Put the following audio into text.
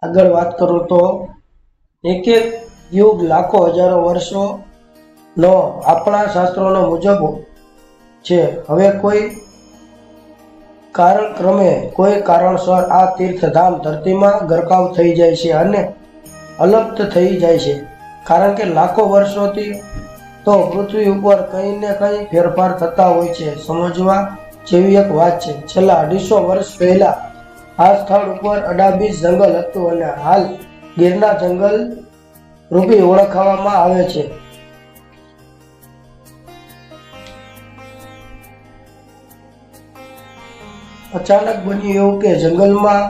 આગળ વાત કરું તો એક એક યુગ લાખો હજારો વર્ષોનો આપણા શાસ્ત્રોનો મુજબ છે. હવે કોઈ કાળક્રમે કોઈ કારણસર આ તીર્થધામ ધરતીમાં ગરકાવ થઈ જાય છે અને અલુપ્ત થઈ જાય છે, કારણ કે લાખો વર્ષોથી તો પૃથ્વી ઉપર કંઈ ને કંઈ ફેરફાર થતા હોય છે. સમજવા જેવી એક વાત છે. છેલ્લા 250 વર્ષ પહેલા આ સ્થળ ઉપર અડાબીસ જંગલ હતું અને હાલ ગીરના જંગલ રૂપી ઓળખવામાં આવે છે. અચાનક બન્યું એવું કે જંગલમાં